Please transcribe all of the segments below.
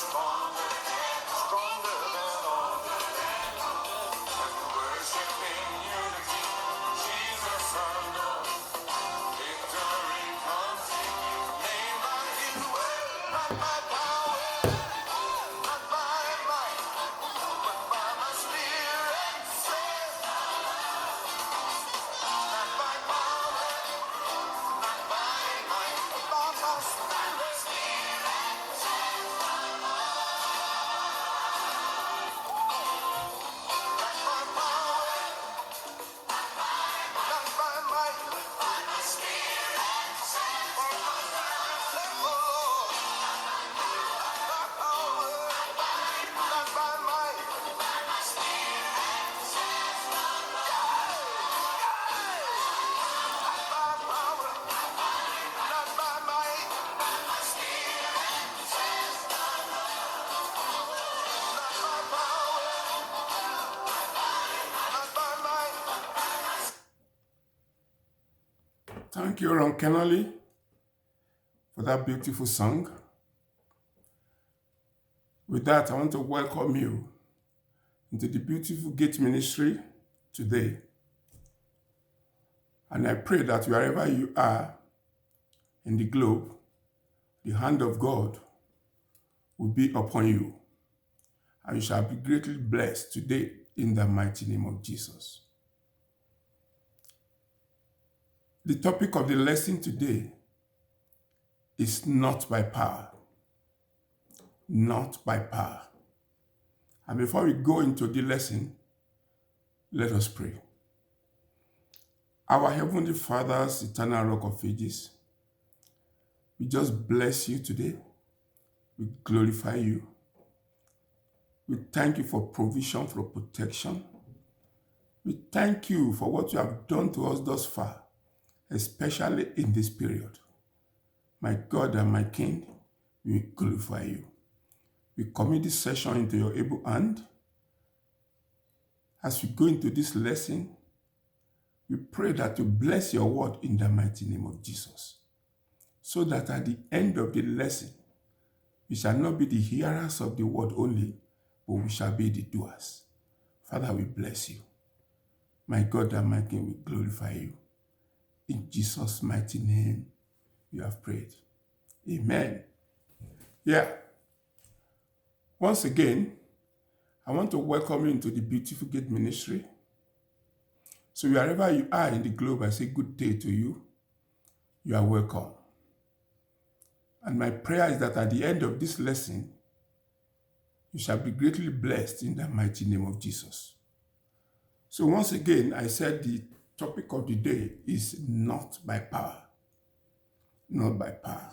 stronger than all. And worship in unity, Jesus our Lord. Victory comes made by His word, not by power, not by might, but by my Spirit, says, not by power, not by might, but by my Spirit, not by power, not by might, but by my Spirit, says, for my Spirit, says, oh, not power, not by might, by my Spirit, says, not by power, not by might, by my Spirit, says, not by power, not by might. Thank you, Ron Kennelly, for that beautiful song. With that, I want to welcome you into the beautiful Gate Ministry today. And I pray that wherever you are in the globe, the hand of God will be upon you, and you shall be greatly blessed today in the mighty name of Jesus. The topic of the lesson today is not by power. Not by power. And before we go into the lesson, let us pray. Our Heavenly Father's eternal Rock of Ages, we just bless you today. We glorify you. We thank you for provision, for protection. We thank you for what you have done to us thus far, especially in this period. My God and my King, we glorify you. We commit this session into your able hand. As we go into this lesson, we pray that you bless your word in the mighty name of Jesus, so that at the end of the lesson, we shall not be the hearers of the word only, but we shall be the doers. Father, we bless you. My God and my King, we glorify you. In Jesus' mighty name, we have prayed. Amen. Yeah. Once again, I want to welcome you into the Beautiful Gate Ministry. So wherever you are in the globe, I say good day to you. You are welcome. And my prayer is that at the end of this lesson, you shall be greatly blessed in the mighty name of Jesus. So once again, I said the topic of the day is not by power. Not by power.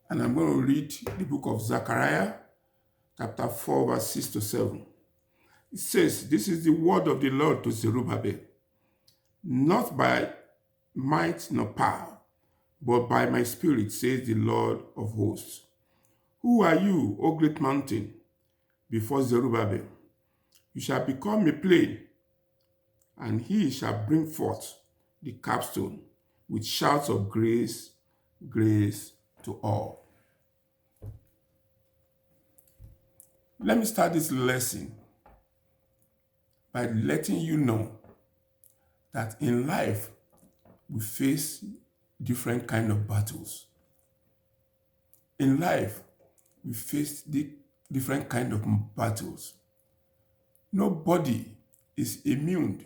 And I'm going to read the book of Zechariah, chapter 4, verse 6 to 7. It says, "This is the word of the Lord to Zerubbabel, not by might nor power, but by my spirit, says the Lord of hosts. Who are you, O great mountain, before Zerubbabel? You shall become a plain, and he shall bring forth the capstone with shouts of grace, grace to all." Let me start this lesson by letting you know that in life, we face different kind of battles. In life, we face different kind of battles. Nobody is immune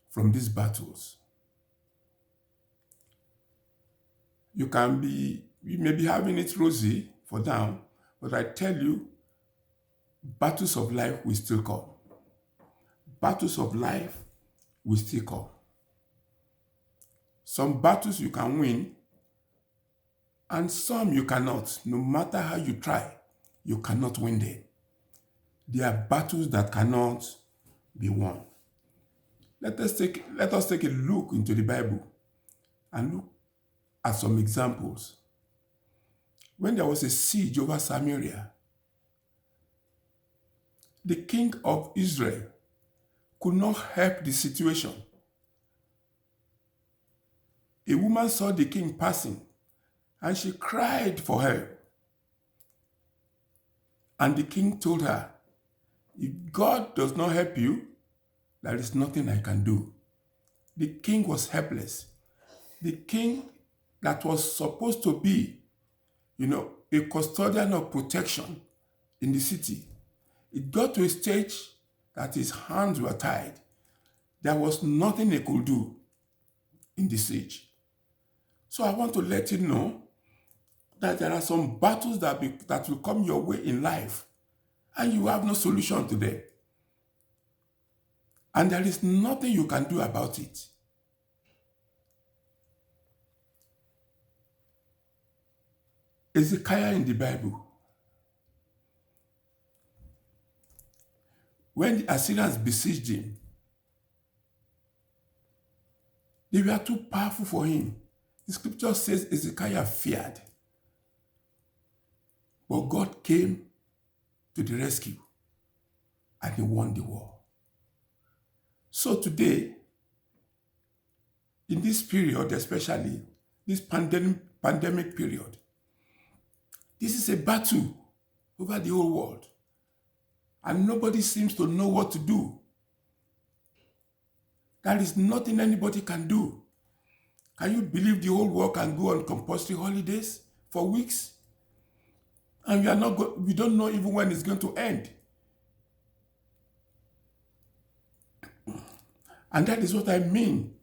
from these battles. You may be having it rosy for now, but I tell you, battles of life will still come. Battles of life will still come. Some battles you can win, and some you cannot. No matter how you try, you cannot win them. There are battles that cannot be won. Let us take a look into the Bible and look at some examples. When there was a siege over Samaria, the king of Israel could not help the situation. A woman saw the king passing, and she cried for help. And the king told her, if God does not help you, there is nothing I can do. The king was helpless. The king that was supposed to be, a custodian of protection in the city, it got to a stage that his hands were tied. There was nothing he could do in the siege. So I want to let you know that there are some battles that will come your way in life, and you have no solution to them. And there is nothing you can do about it. Ezekiel in the Bible, when the Assyrians besieged him, they were too powerful for him. The scripture says Ezekiel feared. But God came to the rescue and he won the war. So today, in this period, especially this pandemic period, this is a battle over the whole world. And nobody seems to know what to do. There is nothing anybody can do. Can you believe the whole world can go on compulsory holidays for weeks? And we don't know even when it's going to end. And that is what I mean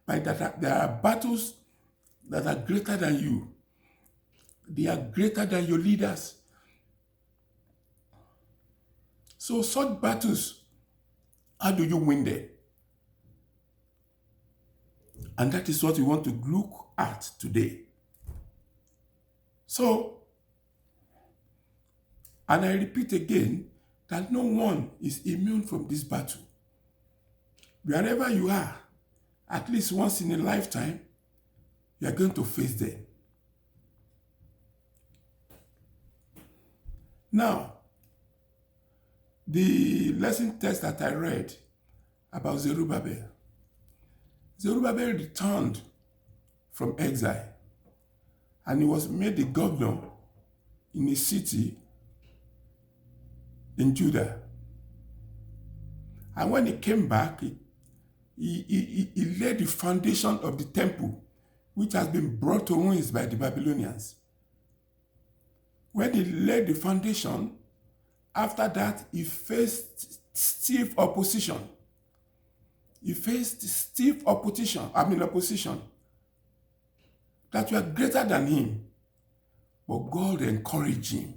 by that there are battles that are greater than you. They are greater than your leaders. So such battles, how do you win them? And that is what we want to look at today. So, and I repeat again, that no one is immune from this battle. Wherever you are, at least once in a lifetime, you are going to face them. Now, the lesson text that I read about Zerubbabel returned from exile, and he was made the governor in a city in Judah. And when he came back, he laid the foundation of the temple, which has been brought to ruins by the Babylonians. When he laid the foundation, after that, he faced stiff opposition. Opposition that were greater than him. But God encouraged him.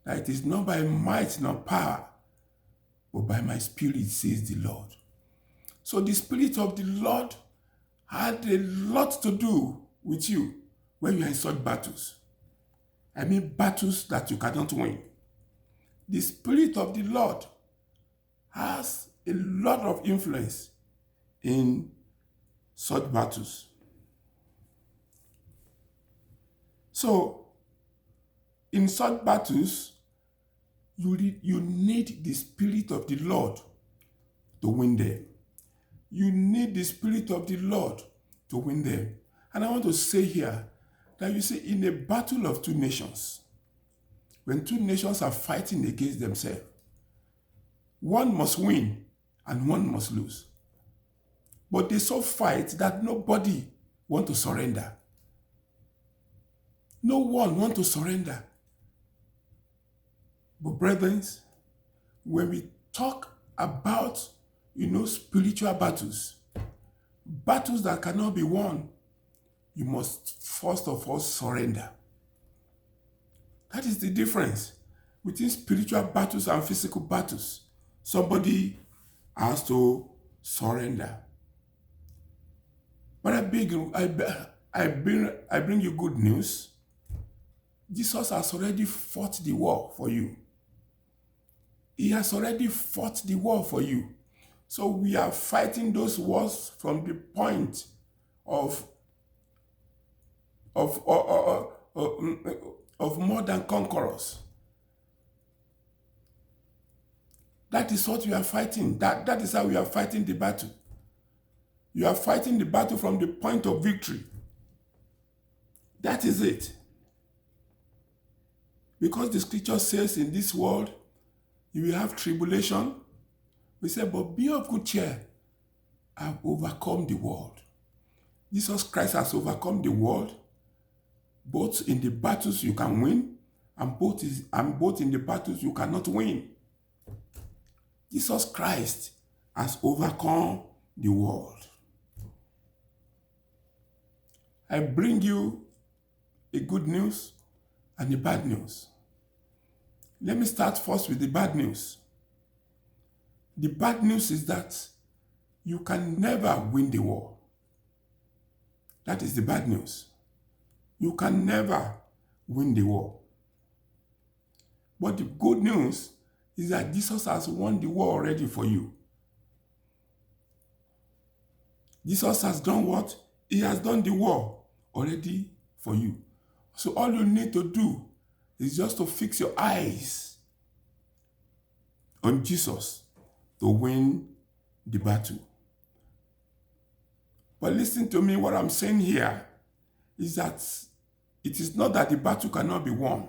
That it is not by might nor power, but by my spirit, says the Lord. So the spirit of the Lord had a lot to do with you when you are in such battles. I mean battles that you cannot win. The spirit of the Lord has a lot of influence in such battles. So, in such battles, you need the spirit of the Lord to win them. You need the spirit of the Lord to win them. And I want to say here that you see, in a battle of two nations, when two nations are fighting against themselves, one must win and one must lose. But they so fight that nobody wants to surrender. No one wants to surrender. But brethren, when we talk about, spiritual battles that cannot be won, you must first of all surrender. That is the difference between spiritual battles and physical battles. Somebody has to surrender. But I bring you good news. Jesus has already fought the war for you. He has already fought the war for you. So we are fighting those wars from the point of more than conquerors. That is what we are fighting. That is how we are fighting the battle. You are fighting the battle from the point of victory. That is it. Because the scripture says in this world, you will have tribulation. We say, but be of good cheer. I've overcome the world. Jesus Christ has overcome the world, both in the battles you can win, and both in the battles you cannot win. Jesus Christ has overcome the world. I bring you a good news and a bad news. Let me start first with the bad news. The bad news is that you can never win the war. That is the bad news. You can never win the war. But the good news is that Jesus has won the war already for you. Jesus has done what? He has done the war already for you. So all you need to do is just to fix your eyes on Jesus to win the battle. But listen to me, what I'm saying here is that it is not that the battle cannot be won,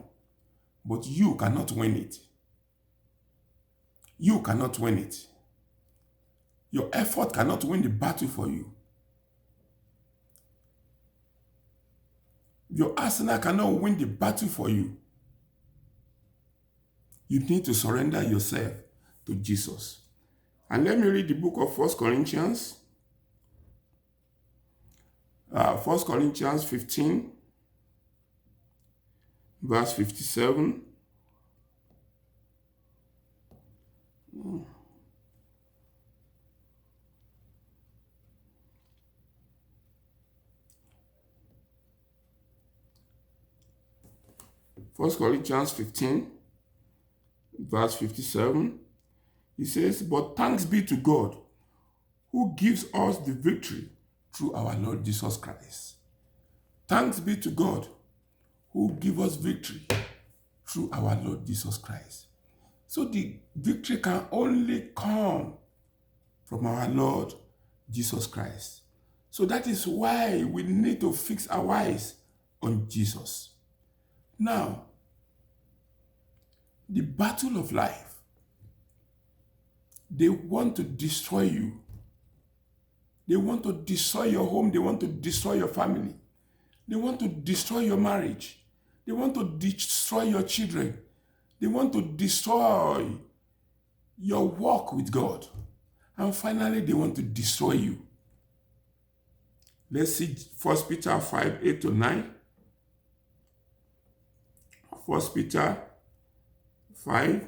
but you cannot win it. You cannot win it. Your effort cannot win the battle for you. Your arsenal cannot win the battle for you. You need to surrender yourself to Jesus. And let me read the book of 1 Corinthians. 1 Corinthians 15, verse 57. First Corinthians 15, verse 57. He says, but thanks be to God who gives us the victory through our Lord Jesus Christ. Thanks be to God who gives us victory through our Lord Jesus Christ. So the victory can only come from our Lord Jesus Christ. So that is why we need to fix our eyes on Jesus. Now, the battle of life, they want to destroy you. They want to destroy your home. They want to destroy your family. They want to destroy your marriage. They want to destroy your children. They want to destroy your walk with God. And finally, they want to destroy you. Let's see 1 Peter 5, 8 to 9. 1 Peter 5,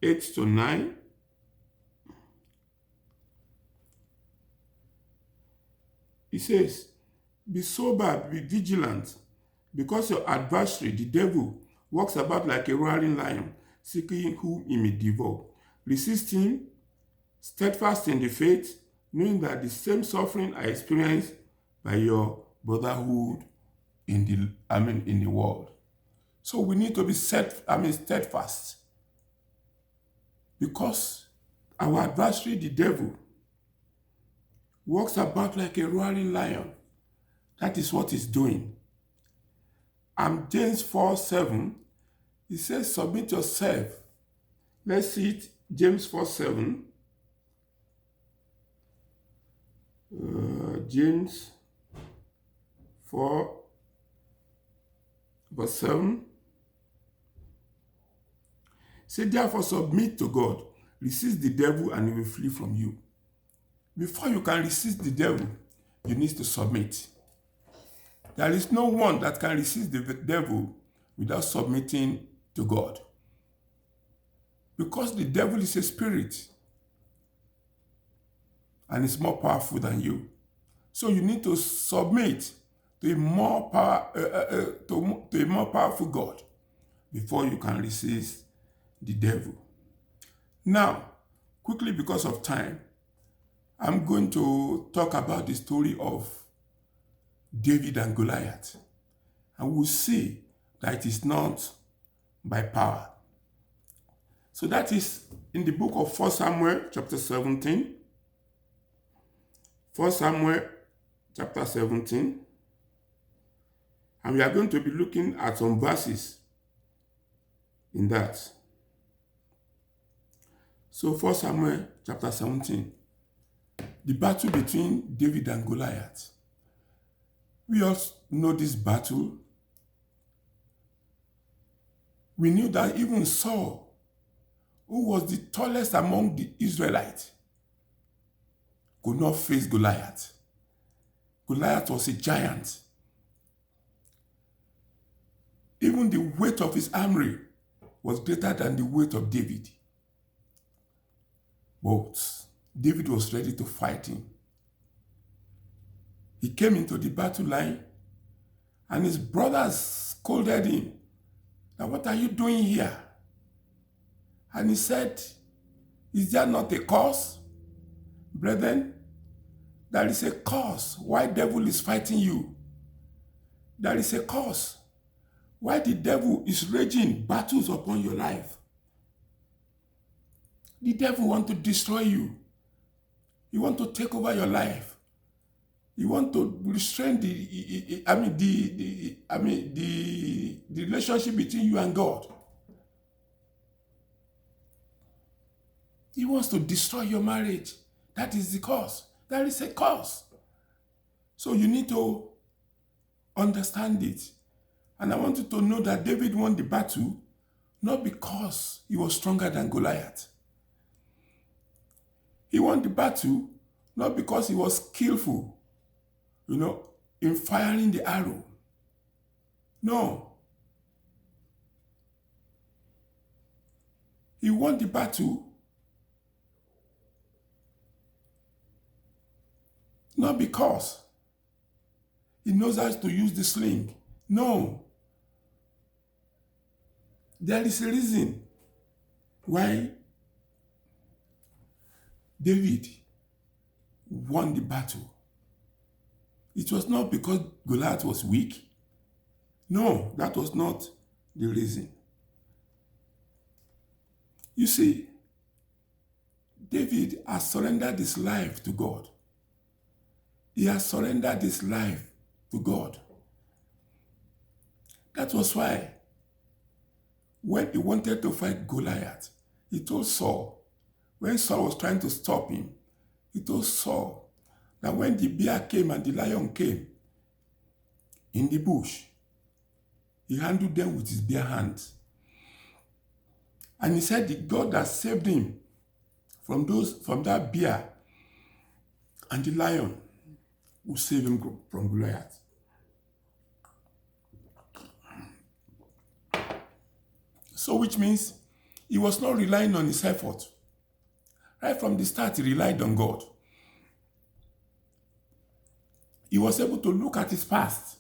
8 to 9. He says, be sober, be vigilant, because your adversary, the devil, walks about like a roaring lion, seeking whom he may devour. Resist him, steadfast in the faith, knowing that the same suffering are experienced by your brotherhood in the world. So we need to be steadfast, because our adversary, the devil, walks about like a roaring lion. That is what he's doing. And James 4, 7, he says, submit yourself. Let's see it, James 4, 7. James 4, verse 7. Say, therefore, submit to God. Resist the devil and he will flee from you. Before you can resist the devil, you need to submit. There is no one that can resist the devil without submitting to God. Because the devil is a spirit and is more powerful than you. So you need to submit to a more powerful God before you can resist the devil. Now, quickly, because of time, I'm going to talk about the story of David and Goliath. And we'll see that it is not by power. So that is in the book of 1 Samuel chapter 17. 1 Samuel chapter 17. And we are going to be looking at some verses in that. So 1 Samuel chapter 17, the battle between David and Goliath. We all know this battle. We knew that even Saul, who was the tallest among the Israelites, could not face Goliath. Goliath was a giant. Even the weight of his armory was greater than the weight of David. But David was ready to fight him. He came into the battle line and his brothers scolded him. Now, what are you doing here? And he said, is there not a cause? Brethren, there is a cause why the devil is fighting you. There is a cause why the devil is raging battles upon your life. The devil wants to destroy you. He wants to take over your life. He wants to restrain the relationship between you and God. He wants to destroy your marriage. That is the cause. There is a cause. So you need to understand it. And I want you to know that David won the battle not because he was stronger than Goliath. He won the battle not because he was skillful, in firing the arrow. No. He won the battle not because he knows how to use the sling. No. There is a reason why David won the battle. It was not because Goliath was weak. No, that was not the reason. You see, David has surrendered his life to God. He has surrendered his life to God. That was why when he wanted to fight Goliath, he told Saul, when Saul was trying to stop him, he told Saul that when the bear came and the lion came in the bush, he handled them with his bare hands. And he said the God that saved him from that bear and the lion will save him from Goliath. So which means he was not relying on his effort. Right from the start, he relied on God. He was able to look at his past.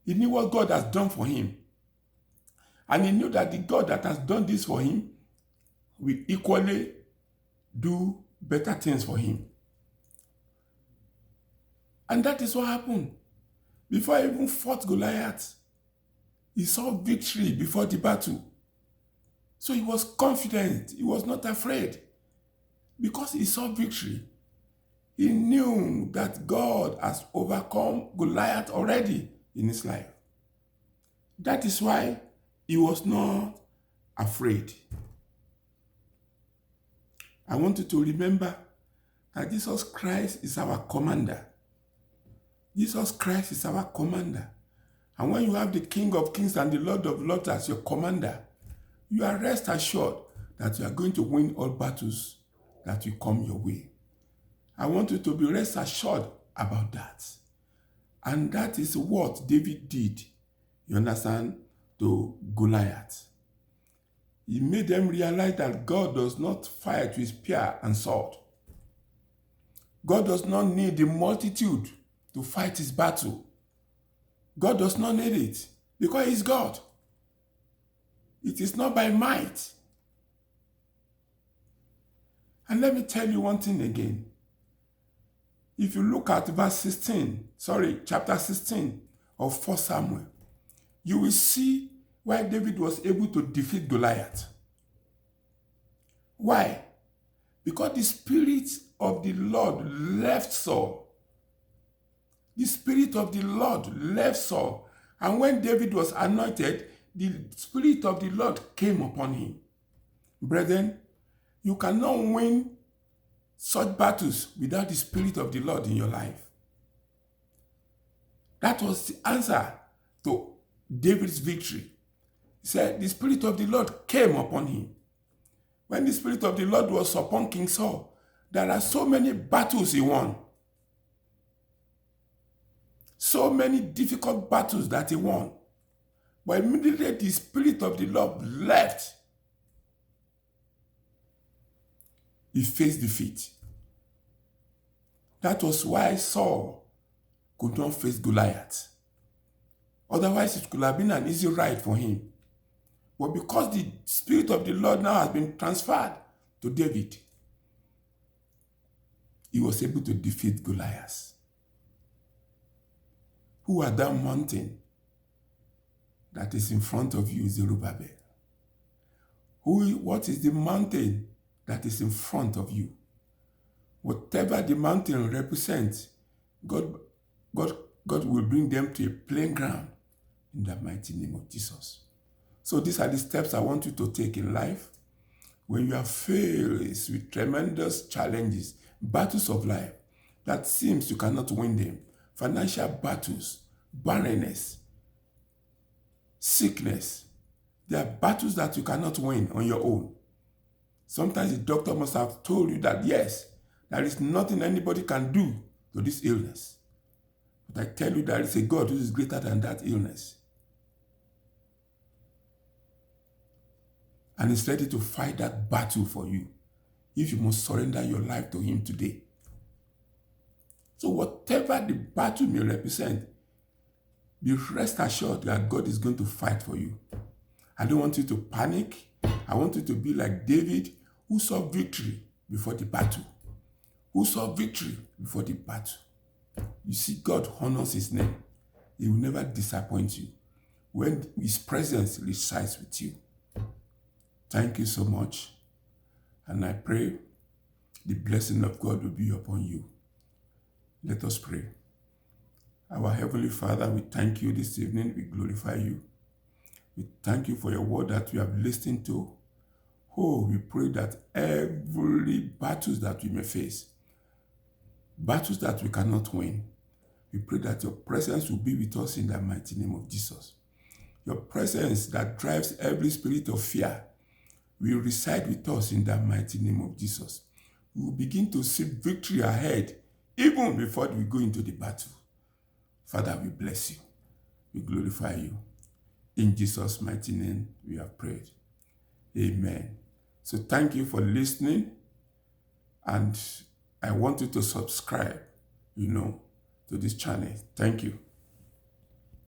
He knew what God has done for him. And he knew that the God that has done this for him will equally do better things for him. And that is what happened. Before he even fought Goliath, he saw victory before the battle. So he was confident. He was not afraid. Because he saw victory, he knew that God has overcome Goliath already in his life. That is why he was not afraid. I want you to remember that Jesus Christ is our commander. Jesus Christ is our commander. And when you have the King of Kings and the Lord of Lords as your commander, you are rest assured that you are going to win all battles that will come your way. I want you to be rest assured about that. And that is what David did, you understand, to Goliath. He made them realize that God does not fight with spear and sword. God does not need the multitude to fight his battle. God does not need it because he's God. It is not by might. And let me tell you one thing again. If you look at chapter 16 of 1 Samuel, you will see why David was able to defeat Goliath. Why? Because the Spirit of the Lord left Saul. The Spirit of the Lord left Saul. And when David was anointed, the Spirit of the Lord came upon him. Brethren, you cannot win such battles without the Spirit of the Lord in your life. That was the answer to David's victory. He said, the Spirit of the Lord came upon him. When the Spirit of the Lord was upon King Saul, there are so many battles he won. So many difficult battles that he won. But immediately the Spirit of the Lord left, he faced defeat. That was why Saul could not face Goliath. Otherwise, it could have been an easy ride for him. But because the Spirit of the Lord now has been transferred to David, he was able to defeat Goliath. Who are that mountain that is in front of you, Zerubbabel? What is the mountain that is in front of you? Whatever the mountain represents, God will bring them to a plain ground in the mighty name of Jesus. So these are the steps I want you to take in life. When you are faced with tremendous challenges, battles of life that seems you cannot win them, financial battles, barrenness, sickness, there are battles that you cannot win on your own. Sometimes the doctor must have told you that, yes, there is nothing anybody can do to this illness. But I tell you, there is a God who is greater than that illness. And is ready to fight that battle for you if you must surrender your life to him today. So whatever the battle may represent, be rest assured that God is going to fight for you. I don't want you to panic. I want you to be like David, who saw victory before the battle. Who saw victory before the battle. You see, God honors his name. He will never disappoint you when his presence resides with you. Thank you so much. And I pray the blessing of God will be upon you. Let us pray. Our Heavenly Father, we thank you this evening. We glorify you. We thank you for your word that we have listened to. Oh, we pray that every battles that we may face, battles that we cannot win, we pray that your presence will be with us in the mighty name of Jesus. Your presence that drives every spirit of fear will reside with us in the mighty name of Jesus. We will begin to see victory ahead even before we go into the battle. Father, we bless you. We glorify you. In Jesus' mighty name, we have prayed. Amen. So thank you for listening. And I want you to subscribe, to this channel. Thank you.